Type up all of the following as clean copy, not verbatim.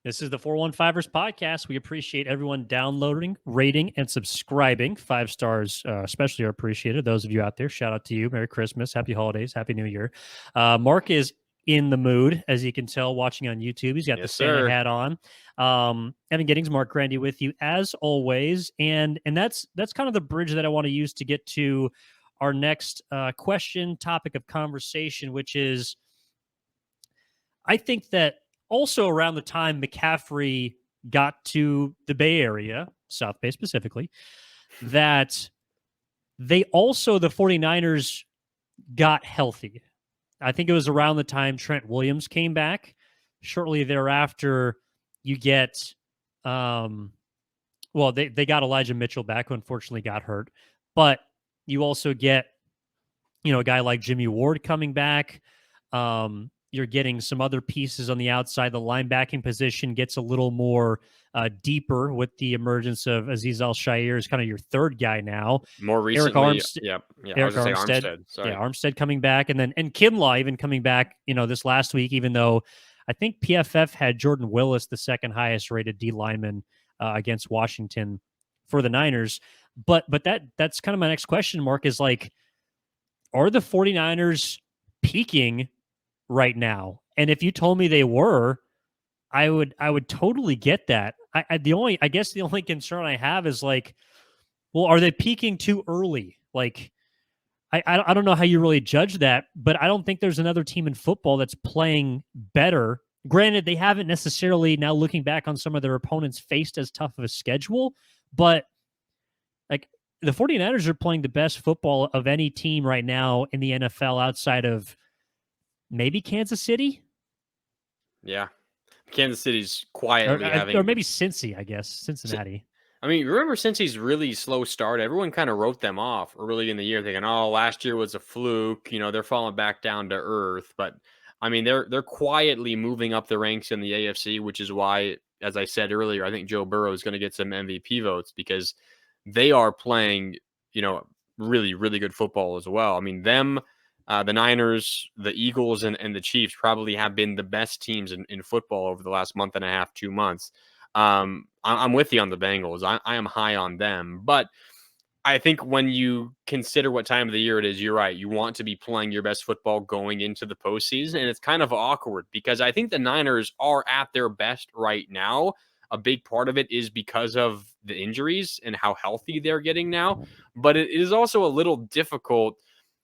This is the 415ers podcast. We appreciate everyone downloading, rating, and subscribing. 5 stars especially are appreciated. Those of you out there, shout out to you. Merry Christmas, Happy Holidays, Happy New Year. Marc is in the mood, as you can tell, watching on YouTube. He's got the Santa hat on. Evan Giddings, Marc Grandi with you as always. And that's kind of the bridge that I want to use to get to our next question, topic of conversation, which is, I think that also around the time McCaffrey got to the Bay Area, South Bay specifically, that the 49ers got healthy. I think it was around the time Trent Williams came back. Shortly thereafter, you get, they got Elijah Mitchell back, who unfortunately got hurt. But you also get, a guy like Jimmy Ward coming back. You're getting some other pieces on the outside. The linebacking position gets a little more deeper with the emergence of Azeez Al-Shaair as kind of your third guy now. More recently, Eric Armstead. Sorry. Yeah, Armstead coming back, and Kinlaw even coming back, this last week, even though I think PFF had Jordan Willis, the second highest rated D lineman against Washington for the Niners. But that's kind of my next question, Marc, is like, are the 49ers peaking right now? And if you told me they were, I would totally get that. I guess the only concern I have is like, well, are they peaking too early? Like, I don't know how you really judge that, but I don't think there's another team in football that's playing better. Granted, they haven't necessarily, now looking back on some of their opponents, faced as tough of a schedule, but like, the 49ers are playing the best football of any team right now in the NFL outside of maybe Kansas City? Yeah. Kansas City's quietly having... Or maybe Cincy, I guess. Cincinnati. I mean, remember Cincy's really slow start? Everyone kind of wrote them off early in the year thinking, last year was a fluke. They're falling back down to earth. But, I mean, they're quietly moving up the ranks in the AFC, which is why, as I said earlier, I think Joe Burrow is going to get some MVP votes because they are playing, really, really good football as well. I mean, the Niners, the Eagles, and the Chiefs probably have been the best teams in football over the last month and a half, 2 months. I'm with you on the Bengals. I am high on them. But I think when you consider what time of the year it is, you're right. You want to be playing your best football going into the postseason. And it's kind of awkward because I think the Niners are at their best right now. A big part of it is because of the injuries and how healthy they're getting now. But it is also a little difficult,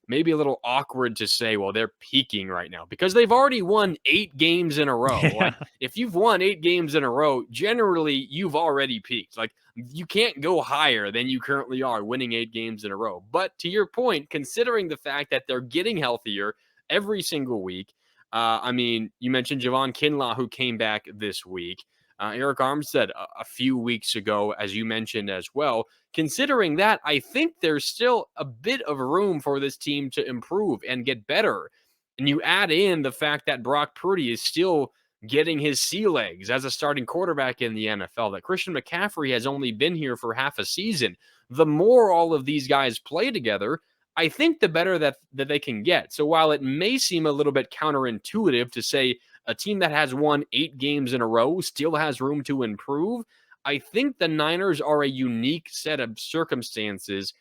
maybe a little awkward to say, well, they're peaking right now because they've already won 8 games in a row. Yeah. Like, if you've won 8 games in a row, generally you've already peaked. Like, you can't go higher than you currently are winning 8 games in a row. But to your point, considering the fact that they're getting healthier every single week, I mean, you mentioned Javon Kinlaw, who came back this week. Eric Armstead a few weeks ago, as you mentioned as well. Considering that, I think there's still a bit of room for this team to improve and get better. And you add in the fact that Brock Purdy is still getting his sea legs as a starting quarterback in the NFL, that Christian McCaffrey has only been here for half a season. The more all of these guys play together, I think the better that they can get. So while it may seem a little bit counterintuitive to say a team that has won 8 games in a row still has room to improve, I think the Niners are a unique set of circumstances.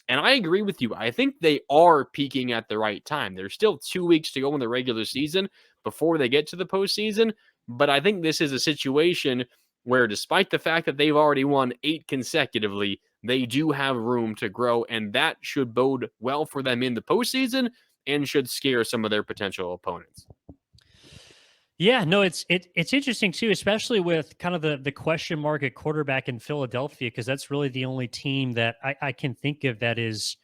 And I agree with you. I think they are peaking at the right time. There's still 2 weeks to go in the regular season before they get to the postseason. But I think this is a situation where, despite the fact that they've already won 8 consecutively, they do have room to grow. And that should bode well for them in the postseason and should scare some of their potential opponents. Yeah, no, it's interesting too, especially with kind of the question mark at quarterback in Philadelphia, because that's really the only team that I can think of that is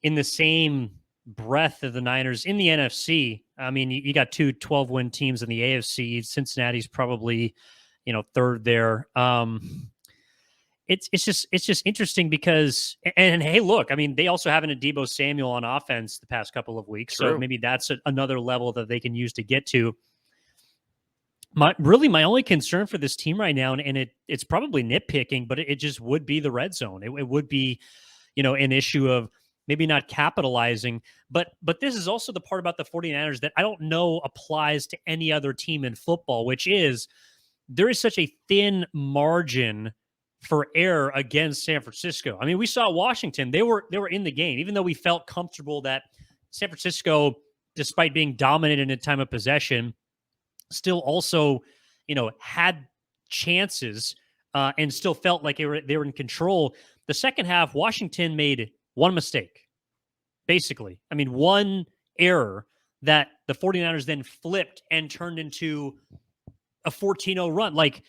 in the same breath of the Niners in the NFC. I mean, you got 2 12-win teams in the AFC. Cincinnati's probably, third there. It's just interesting because, and hey, look, I mean, they also have an Deebo Samuel on offense the past couple of weeks, True. so maybe that's another level that they can use to get to. My only concern for this team right now, and it's probably nitpicking, but it just would be the red zone. It would be, an issue of maybe not capitalizing. But this is also the part about the 49ers that I don't know applies to any other team in football, which is there is such a thin margin for error against San Francisco. I mean, we saw Washington; they were in the game, even though we felt comfortable that San Francisco, despite being dominated in time of possession, still also, had chances and still felt like they were in control. The second half, Washington made one mistake, basically. I mean, one error that the 49ers then flipped and turned into a 14-0 run. Like,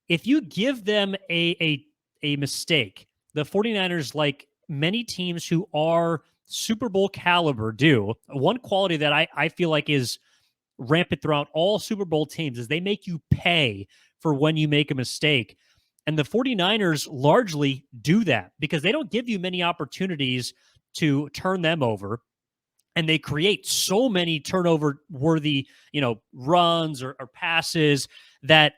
if you give them a mistake, the 49ers, like many teams who are Super Bowl caliber, do, one quality that I feel like is rampant throughout all Super Bowl teams is they make you pay for when you make a mistake. And the 49ers largely do that because they don't give you many opportunities to turn them over. And they create so many turnover worthy, runs or passes that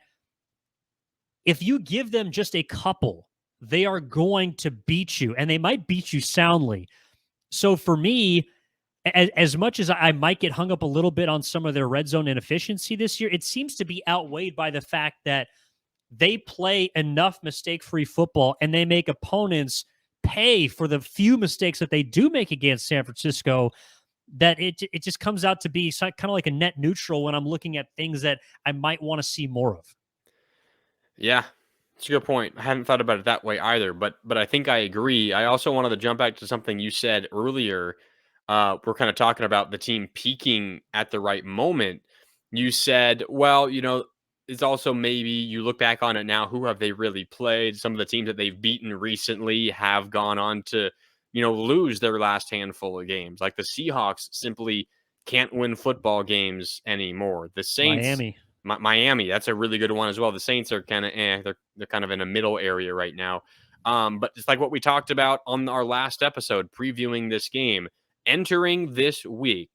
if you give them just a couple, they are going to beat you, and they might beat you soundly. So for me, as much as I might get hung up a little bit on some of their red zone inefficiency this year, it seems to be outweighed by the fact that they play enough mistake-free football and they make opponents pay for the few mistakes that they do make against San Francisco, that it just comes out to be kind of like a net neutral when I'm looking at things that I might want to see more of. Yeah, it's a good point. I hadn't thought about it that way either, but I think I agree. I also wanted to jump back to something you said earlier. We're kind of talking about the team peaking at the right moment. You said, well, it's also maybe you look back on it now, who have they really played? Some of the teams that they've beaten recently have gone on to, lose their last handful of games. Like the Seahawks simply can't win football games anymore. The Saints, Miami. Miami, that's a really good one as well. The Saints are kind of they're kind of in a middle area right now. But it's like what we talked about on our last episode previewing this game. Entering this week,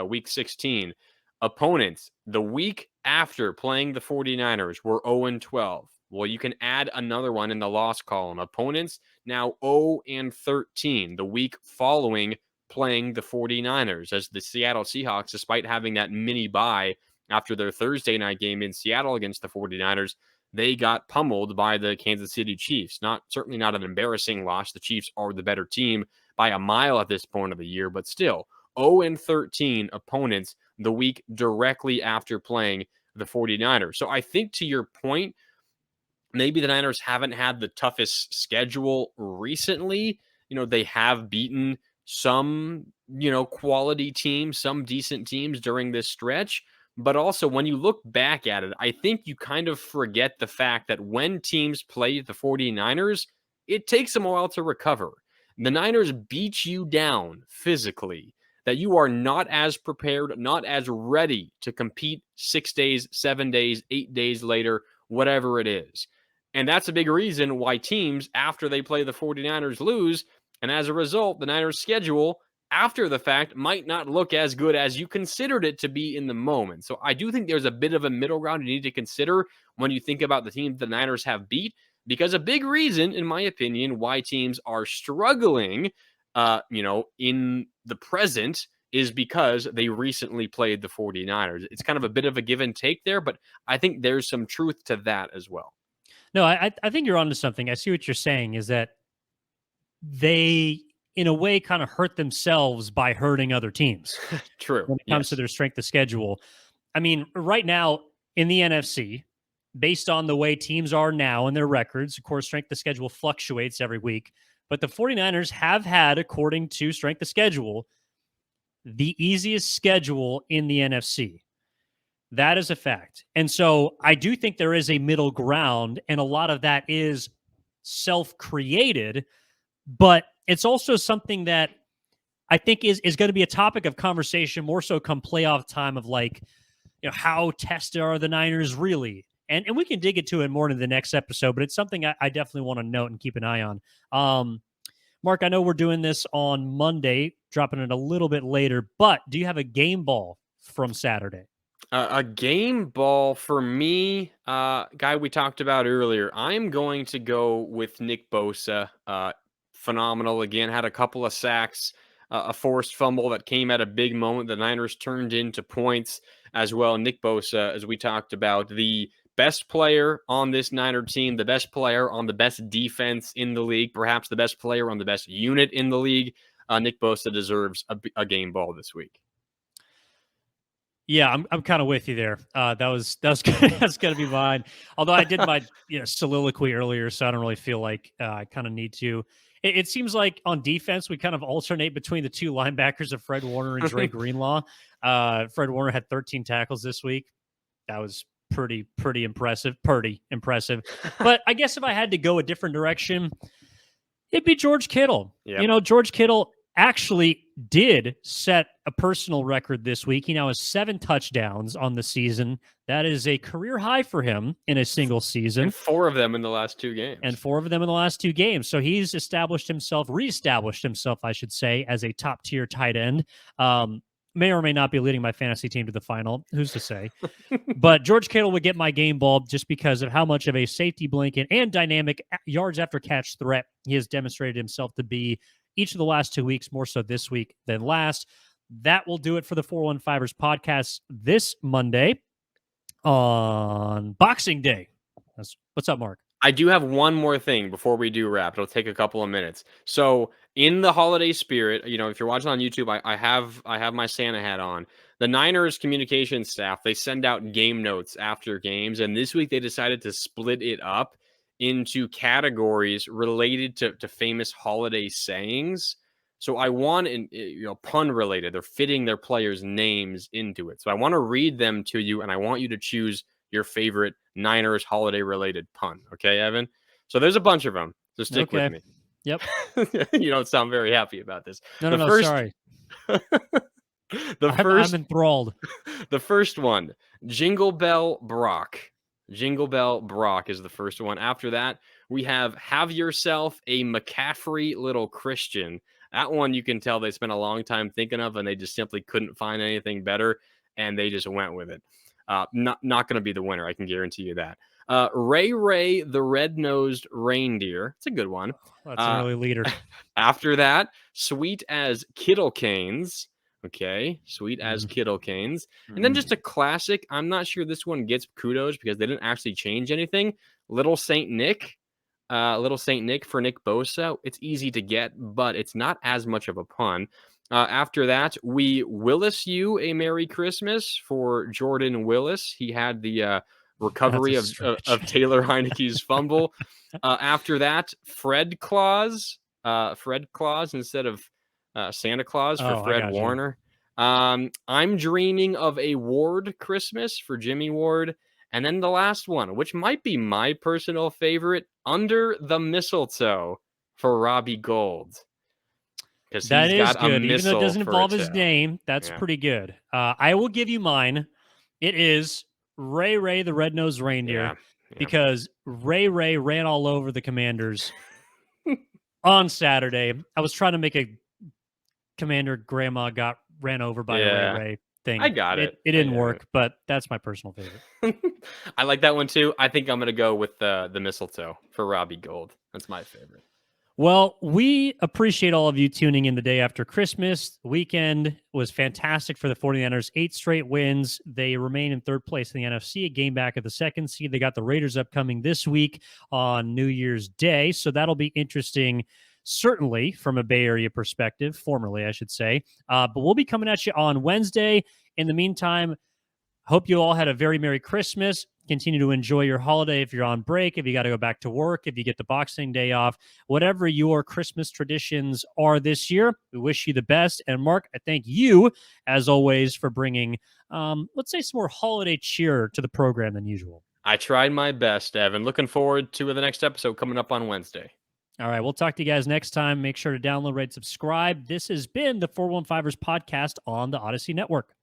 week 16, opponents the week after playing the 49ers were 0-12. Well, you can add another one in the loss column. Opponents now 0-13 the week following playing the 49ers, as the Seattle Seahawks, despite having that mini bye after their Thursday night game in Seattle against the 49ers, they got pummeled by the Kansas City Chiefs. Certainly not an embarrassing loss. The Chiefs are the better team by a mile at this point of the year, but still 0-13 opponents the week directly after playing the 49ers. So I think, to your point, maybe the Niners haven't had the toughest schedule recently. They have beaten some, quality teams, some decent teams during this stretch. But also, when you look back at it, I think you kind of forget the fact that when teams play the 49ers, it takes them a while to recover. The Niners beat you down physically, that you are not as prepared, not as ready to compete 6 days, 7 days, 8 days later, whatever it is. And that's a big reason why teams, after they play the 49ers, lose. And as a result, the Niners' schedule after the fact might not look as good as you considered it to be in the moment. So I do think there's a bit of a middle ground you need to consider when you think about the teams the Niners have beat, because a big reason, in my opinion, why teams are struggling, in the present is because they recently played the 49ers. It's kind of a bit of a give and take there, but I think there's some truth to that as well. No, I think you're onto something. I see what you're saying is that they, in a way, kind of hurt themselves by hurting other teams True. when it comes to Yes. their strength of schedule. I mean, right now in the NFC, based on the way teams are now and their records, of course, strength of schedule fluctuates every week, but the 49ers have had, according to strength of schedule, the easiest schedule in the NFC. That is a fact. And so I do think there is a middle ground, and a lot of that is self-created, but it's also something that I think is going to be a topic of conversation more so come playoff time, of like, how tested are the Niners really? And we can dig into it more in the next episode, but it's something I definitely want to note and keep an eye on. Mark, I know we're doing this on Monday, dropping it a little bit later, but do you have a game ball from Saturday? A game ball for me, guy we talked about earlier. I'm going to go with Nick Bosa. Phenomenal again. Had a couple of sacks, a forced fumble that came at a big moment. The Niners turned into points as well. Nick Bosa, as we talked about, the best player on this Niner team, the best player on the best defense in the league, perhaps the best player on the best unit in the league. Nick Bosa deserves a game ball this week. Yeah, I'm kind of with you there. That was that's going to be mine. Although I did my soliloquy earlier, so I don't really feel like I kind of need to. It seems like on defense we kind of alternate between the two linebackers of Fred Warner and Dre Greenlaw. Fred Warner had 13 tackles this week. That was pretty impressive. But I guess if I had to go a different direction, it'd be George Kittle. Yep. George Kittle actually did set a personal record this week. He now has 7 touchdowns on the season. That is a career high for him in a single season. And 4 of them in the last 2 games. So he's reestablished himself, I should say, as a top-tier tight end. May or may not be leading my fantasy team to the final. Who's to say? But George Kittle would get my game ball just because of how much of a safety blanket and dynamic yards after catch threat he has demonstrated himself to be each of the last 2 weeks, more so this week than last. That will do it for the 415ers podcast this Monday on Boxing Day. What's up, Mark? I do have one more thing before we do wrap. It'll take a couple of minutes. So in the holiday spirit, if you're watching on YouTube, I have my Santa hat on. The Niners communication staff, they send out game notes after games. And this week they decided to split it up into categories related to famous holiday sayings. So I want, pun related. They're fitting their players' names into it. So I want to read them to you, and I want you to choose your favorite Niners holiday related pun. Okay, Evan? So there's a bunch of them. So stick with me. Yep. You don't sound very happy about this. No, sorry. I'm enthralled. The first one, Jingle Bell Brock. Jingle Bell Brock is the first one. After that, we have yourself a McCaffrey little Christian. That one you can tell they spent a long time thinking of, and they just simply couldn't find anything better, and they just went with it. Not going to be the winner, I can guarantee you that. Ray the Red-Nosed Reindeer. It's a good one. That's an early leader. After that, Sweet as Kittle Canes. Okay, Sweet as Kittle Canes. And then just a classic. I'm not sure this one gets kudos because they didn't actually change anything. Little Saint Nick for Nick Bosa. It's easy to get, but it's not as much of a pun. After that, we Willis you a Merry Christmas for Jordan Willis. He had the recovery of Taylor Heineke's fumble. After that, Fred Claus instead of Santa Claus for Fred Warner. I'm dreaming of a Ward Christmas for Jimmy Ward. And then the last one, which might be my personal favorite, Under the Mistletoe for Robbie Gold. Because that is good. Even though it doesn't involve his name, that's pretty good. I will give you mine. It is Ray the Red-Nosed Reindeer because Ray ran all over the Commanders on Saturday. I was trying to make a Commander Grandma got ran over by a Ray thing. I got it. It didn't work, but that's my personal favorite. I like that one too. I think I'm going to go with the mistletoe for Robbie Gold. That's my favorite. Well, we appreciate all of you tuning in the day after Christmas. The weekend was fantastic for the 49ers. 8 straight wins. They remain in 3rd place in the NFC, a game back at the 2nd seed. They got the Raiders upcoming this week on New Year's Day, so that'll be interesting, certainly from a Bay Area perspective, formerly, I should say. But we'll be coming at you on Wednesday. In the meantime, hope you all had a very Merry Christmas. Continue to enjoy your holiday if you're on break, if you got to go back to work, if you get the Boxing Day off, whatever your Christmas traditions are this year. We wish you the best. And Mark, I thank you, as always, for bringing, let's say, some more holiday cheer to the program than usual. I tried my best, Evan. Looking forward to the next episode coming up on Wednesday. All right, we'll talk to you guys next time. Make sure to download, rate, subscribe. This has been the 415ers podcast on the Odyssey Network.